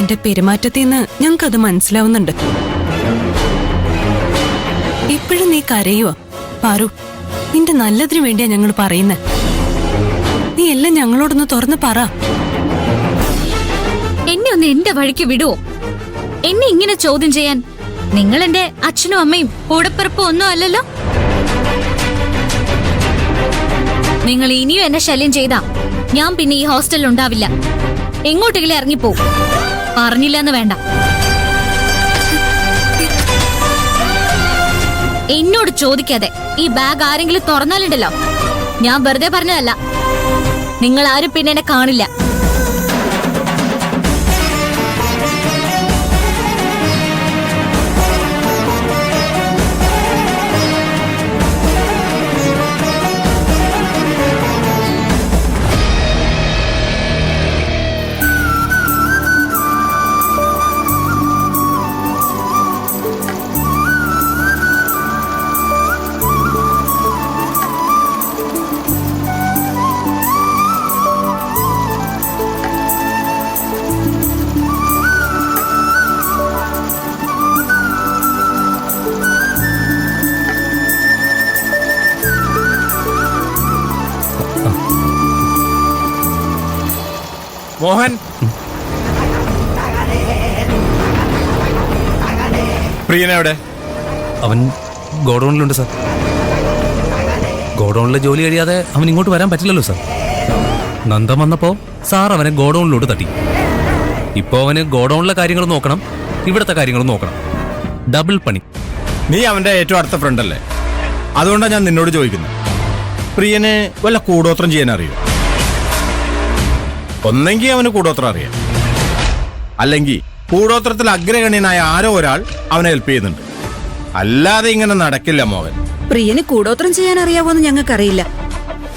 അവന്റെ പെരുമാറ്റത്തിൽ നിന്ന് ഞങ്ങൾക്കത് മനസ്സിലാവുന്നുണ്ട്. ഇപ്പോഴും നീ കരയുവാ. പാറു, നിന്റെ നല്ലതിനു വേണ്ടിയാ ഞങ്ങൾ പറയുന്നേ. നീ എല്ലാം ഞങ്ങളോടൊന്ന് തുറന്ന് പറ. എന്നെ ഒന്ന് എന്റെ വഴിക്ക് വിടുവോ? എന്നെ ഇങ്ങനെ ചോദ്യം ചെയ്യാൻ നിങ്ങൾ എന്റെ അച്ഛനും അമ്മയും കൂടപ്പിറപ്പും ഒന്നും അല്ലല്ലോ. നിങ്ങൾ ഇനിയും എന്നെ ശല്യം ചെയ്താ ഞാൻ പിന്നെ ഈ ഹോസ്റ്റലിൽ ഉണ്ടാവില്ല. എങ്ങോട്ടെങ്കിലും ഇറങ്ങിപ്പോവും. പറഞ്ഞില്ലെന്ന് വേണ്ട. എന്നോട് ചോദിക്കാതെ ഈ ബാഗ് ആരെങ്കിലും തുറന്നാലുണ്ടല്ലോ, ഞാൻ വെറുതെ പറഞ്ഞതല്ല. നിങ്ങൾ ആരും പിന്നെ എന്നെ കാണില്ല. മോഹൻ, പ്രിയനെവിടെ? അവൻ ഗോഡൌണിലുണ്ട് സാർ. ഗോഡൌണിലെ ജോലി കഴിയാതെ അവൻ ഇങ്ങോട്ട് വരാൻ പറ്റില്ലല്ലോ സാർ. നന്ദൻ വന്നപ്പോ സാർ അവനെ ഗോഡൌണിലോട്ട് തട്ടി. ഇപ്പോ അവന് ഗോഡൌണിലെ കാര്യങ്ങൾ നോക്കണം, ഇവിടത്തെ കാര്യങ്ങളും നോക്കണം. ഡബിൾ പണി. നീ അവന്റെ ഏറ്റവും അടുത്ത ഫ്രണ്ടല്ലേ? അതുകൊണ്ടാണ് ഞാൻ നിന്നോട് ചോദിക്കുന്നത്. പ്രിയന് വല്ല കൂടോത്രം ചെയ്യാൻ അറിയോ? ഒന്നെങ്കിൽ അവന് കൂടോത്രം അറിയാം, അല്ലെങ്കിൽ കൂടോത്രത്തിൽ അഗ്രഗണ്യനായ ആരോ ഒരാൾ അവനെ ഹെൽപ്പ് ചെയ്യുന്നുണ്ട്. അല്ലാതെ ഇങ്ങനെ നടക്കില്ല മോഹൻ. പ്രിയന് കൂടോത്രം ചെയ്യാൻ അറിയാവോന്ന് ഞങ്ങൾക്കറിയില്ല.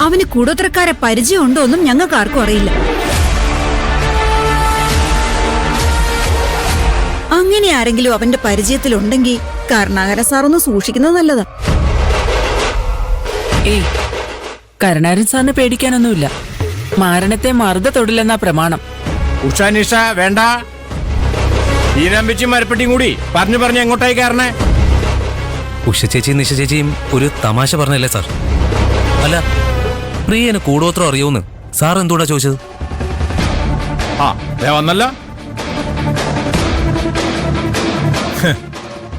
അവന് കൂടോത്രക്കാരെ പരിചയമുണ്ടോ എന്നും ഞങ്ങൾക്ക് ആർക്കും അറിയില്ല. അങ്ങനെ ആരെങ്കിലും അവന്റെ പരിചയത്തിലുണ്ടെങ്കിൽ കരുണാകരൻ സാർ ഒന്ന് സൂക്ഷിക്കുന്നത് നല്ലതാ. ഏയ്, കരുണാകരൻ സാറിന് പേടിക്കാനൊന്നുമില്ല. മാരണത്തെ മറുത തൊടില്ലെന്നാ പ്രമാണം. ഉഷ നിഷ വേണ്ട. ഈ നമ്പിച്ചും മരപ്പെട്ടിയും കൂടി പറഞ്ഞു എങ്ങോട്ടായി കയറണേ? ഉഷ ചേച്ചിയും നിഷ ചേച്ചിയും ഒരു തമാശ പറഞ്ഞല്ലേ സാർ? അല്ല, പ്രിയന് കൂടോത്രം അറിയോന്ന് സാർ എന്തുകൊണ്ടാ ചോദിച്ചത്? വന്നല്ല.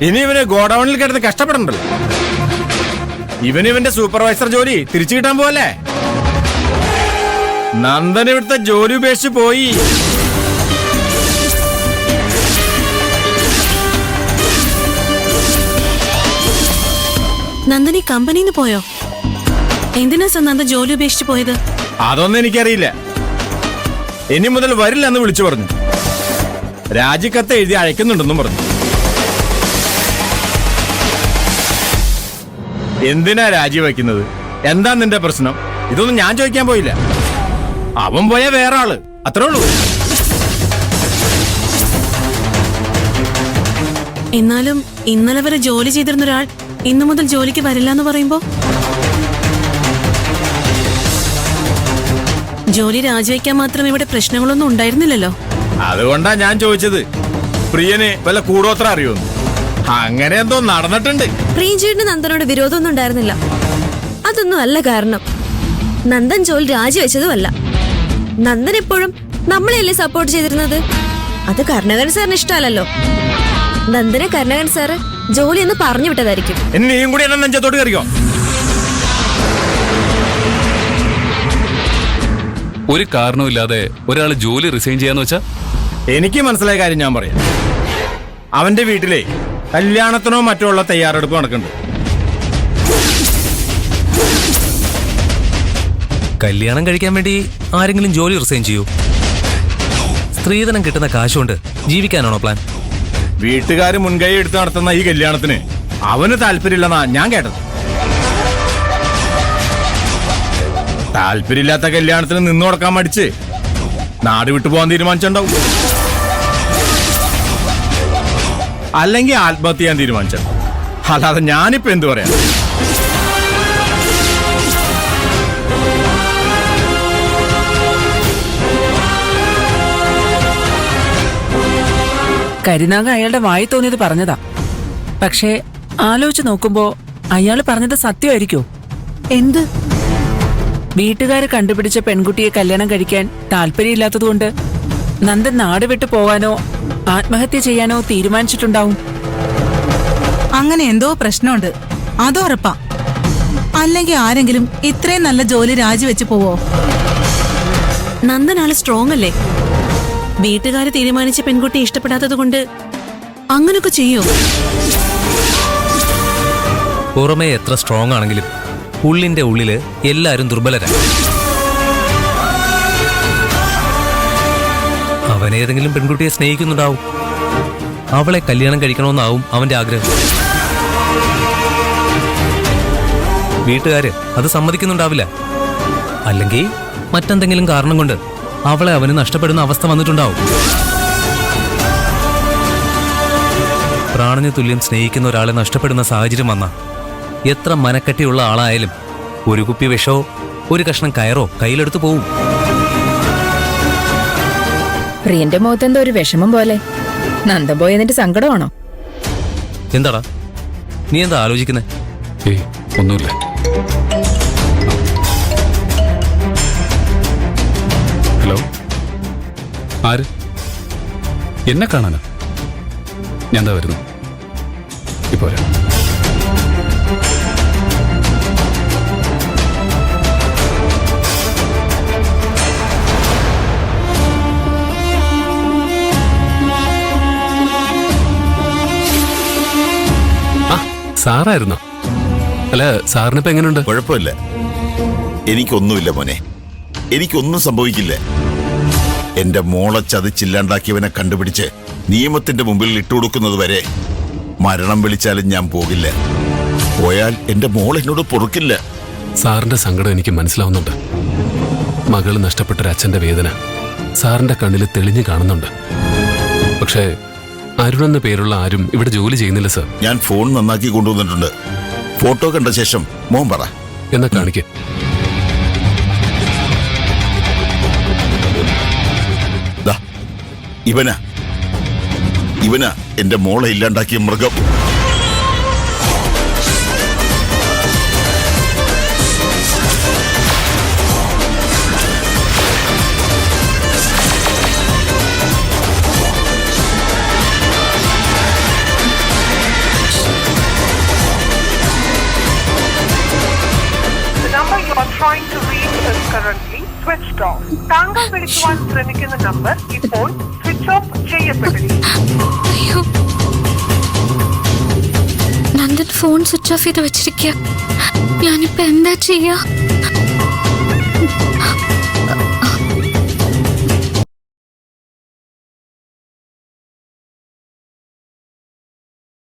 ഇനി ഇവന് ഗോഡൌണിൽ കിടന്ന് കഷ്ടപ്പെടണ്ടല്ലോ. ഇവന്റെ സൂപ്പർവൈസർ ജോലി തിരിച്ചു കിട്ടാൻ പോവല്ലേ? നന്ദൻ ഇവിടുത്തെ ജോലി ഉപേക്ഷിച്ച് പോയി. നന്ദനി കമ്പനിന്ന് പോയോ? എന്തിനാ സർ നന്ദൻ ജോലി ഉപേക്ഷിച്ച് പോയത്? അതൊന്നും എനിക്കറിയില്ല. ഇനി മുതൽ വരില്ല എന്ന് വിളിച്ചു പറഞ്ഞു. രാജിക്കത്ത് എഴുതി അയക്കുന്നുണ്ടെന്നും പറഞ്ഞു. എന്തിനാ രാജിവെക്കുന്നത്? എന്താ നിന്റെ പ്രശ്നം? ഇതൊന്നും ഞാൻ ചോദിക്കാൻ പോയില്ല. അവൻ പോയ വേറെ ആള്, അത്രേ ഉള്ളൂ. എന്നാലും ഇന്നലെ വരെ ജോലി ചെയ്തിരുന്ന ഒരാൾ ഇന്നു മുതൽ ജോലിക്ക് വരില്ല എന്ന് പറയുമ്പോ ജോലി രാജിവെക്കാൻ മാത്രം ഇവിടെ പ്രശ്നങ്ങളൊന്നും ഉണ്ടായിരുന്നില്ലല്ലോ. അതുകൊണ്ടാ ഞാൻ ചോദിച്ചത്, പ്രിയന് വല്ല കൂടോത്രം അറിയോന്ന്. അങ്ങനെ എന്തോ നടന്നിട്ടുണ്ട്. പ്രിയഞ്ചേട്ടന് നന്ദനോട് വിരോധമൊന്നും ഉണ്ടായിരുന്നില്ല. അതൊന്നും അല്ല കാരണം. നന്ദൻ ജോലി രാജിവെച്ചതുമല്ല. നന്ദൻ എപ്പോഴും നമ്മളെയല്ലേ സപ്പോർട്ട് ചെയ്തിരുന്നത്. അത് കരുണാകരൻ സാറിന് ഇഷ്ടമല്ലല്ലോ. നന്ദനെ കരുണാകരൻ സാറ് ജോലി എന്ന് പറഞ്ഞു വിട്ടതായിരിക്കും. നീയും കൂടി എന്നെ നെഞ്ചത്തോട്ട് കയറിയോ? ഒരു കാരണവുമില്ലാതെ ഒരാൾ ജോലി റിസൈൻ ചെയ്യാന്ന് വെച്ചാ? എനിക്ക് മനസ്സിലായ കാര്യം ഞാൻ പറയാം. അവന്റെ വീട്ടിലെ കല്യാണത്തിനോ മറ്റോ ഉള്ള തയ്യാറെടുപ്പ് നടക്കുന്നുണ്ട്. കല്യാണം കഴിക്കാൻ വേണ്ടി ആരെങ്കിലും ജോലി റിസൈൻ ചെയ്യൂ? സ്ത്രീധനം കിട്ടുന്ന കാശുകൊണ്ട് ജീവിക്കാനാണോ പ്ലാൻ? വീട്ടുകാര് മുൻകൈ എടുത്ത് നടത്തുന്ന ഈ കല്യാണത്തിന് അവന് താല്പര്യമില്ലെന്നാ ഞാൻ കേട്ടത്. താല്പര്യമില്ലാത്ത കല്യാണത്തിന് നിന്നു കൊടുക്കാൻ മടിച്ച് നാട് വിട്ടു പോകാൻ തീരുമാനിച്ചിട്ടുണ്ടാവും. അല്ലെങ്കിൽ ആത്മഹത്യ ചെയ്യാൻ തീരുമാനിച്ചു. അല്ലാതെ ഞാനിപ്പോ എന്തു പറയാം? കരിനാഗ അയാളുടെ വായി തോന്നിയത് പറഞ്ഞതാ. പക്ഷേ ആലോചിച്ച് നോക്കുമ്പോ അയാൾ പറഞ്ഞത് സത്യമായിരിക്കോ? എന്ത്? വീട്ടുകാര് കണ്ടുപിടിച്ച പെൺകുട്ടിയെ കല്യാണം കഴിക്കാൻ താല്പര്യമില്ലാത്തതുകൊണ്ട് നന്ദൻ നാട് വിട്ടു പോകാനോ ആത്മഹത്യ ചെയ്യാനോ തീരുമാനിച്ചിട്ടുണ്ടാവും. അങ്ങനെ എന്തോ പ്രശ്നമുണ്ട്, അതുറപ്പാ. അല്ലെങ്കിൽ ആരെങ്കിലും ഇത്രയും നല്ല ജോലി രാജിവെച്ച് പോവോ? നന്ദനാള് സ്ട്രോങ് അല്ലേ? വീട്ടുകാര് തീരുമാനിച്ച പെൺകുട്ടി ഇഷ്ടപ്പെടാത്തത് കൊണ്ട് അങ്ങനൊക്കെ ചെയ്യോ? പുറമേ എത്ര സ്ട്രോങ് ആണെങ്കിലും ഉള്ളിന്റെ ഉള്ളില് എല്ലാരും ദുർബലരാണ്. അവനേതെങ്കിലും പെൺകുട്ടിയെ സ്നേഹിക്കുന്നുണ്ടാവും. അവളെ കല്യാണം കഴിക്കണമെന്നാവും അവന്റെ ആഗ്രഹം. വീട്ടുകാര് അത് സമ്മതിക്കുന്നുണ്ടാവില്ല. അല്ലെങ്കിൽ മറ്റെന്തെങ്കിലും കാരണം കൊണ്ട് അവളെ അവന് നഷ്ടപ്പെടുന്ന അവസ്ഥ വന്നിട്ടുണ്ടാവും. പ്രാണന് തുല്യം സ്നേഹിക്കുന്ന ഒരാളെ നഷ്ടപ്പെടുന്ന സാഹചര്യം വന്ന എത്ര മനക്കെട്ടിയുള്ള ആളായാലും ഒരു കുപ്പി വിഷോ ഒരു കഷ്ണം കയറോ കയ്യിലെടുത്തു പോവും. പ്രിയന്റെ മുഖത്തെന്തോ ഒരു വിഷമം പോലെ. നന്ദൻ പോയതിന്റെ സങ്കടമാണോ? എന്താടാ നീ എന്താ ആലോചിക്കുന്നേ? ഏയ് ഒന്നുമില്ല. ഹലോ, ആര്? എന്നെ കാണാനാ? ഞാൻ എന്താ വരുന്നു, ഇപ്പോ വരാം. സാറായിരുന്നോ? അല്ല, സാറിനിപ്പോ എങ്ങനെയുണ്ട്? കുഴപ്പമില്ല, എനിക്കൊന്നുമില്ല മോനെ, എനിക്കൊന്നും സംഭവിക്കില്ല. എന്റെ മോളെ ചതിച്ചില്ലാണ്ടാക്കിയവനെ കണ്ടുപിടിച്ച് നിയമത്തിന്റെ മുമ്പിൽ ഇട്ടുകൊടുക്കുന്നത് വരെ മരണം വിളിച്ചാലും ഞാൻ പോകില്ല. പോയാൽ എന്റെ മോൾ എന്നോട് പൊറുക്കില്ല. സാറിന്റെ സങ്കടം എനിക്ക് മനസ്സിലാവുന്നുണ്ട്. മകള് നഷ്ടപ്പെട്ടൊരച്ഛന്റെ വേദന സാറിന്റെ കണ്ണിൽ തെളിഞ്ഞു കാണുന്നുണ്ട്. പക്ഷേ അരുൺ എന്ന പേരുള്ള ആരും ഇവിടെ ജോലി ചെയ്യുന്നില്ല സർ. ഞാൻ ഫോൺ നന്നാക്കി കൊണ്ടുവന്നിട്ടുണ്ട്. ഫോട്ടോ കണ്ട ശേഷം മോൻ പറ. എന്നാ കാണിക്ക്. ഇവനാ എന്റെ മോളെ ഇല്ലാണ്ടാക്കിയ മൃഗം. trying to reach is currently switched off. താങ്കൾ വിളിക്കുവാൻ ശ്രമിക്കുന്ന നമ്പർ ഇപ്പോൾ സ്വിച്ച് ഓഫ് ചെയ്യപ്പെട്ടിരിക്കുന്നു. നന്ദൻ ഫോൺ സ്വിച്ച് ഓഫ് ചെയ്ത് വെച്ചിരിക്കുക. ഞാനിപ്പോ എന്താ ചെയ്യാ?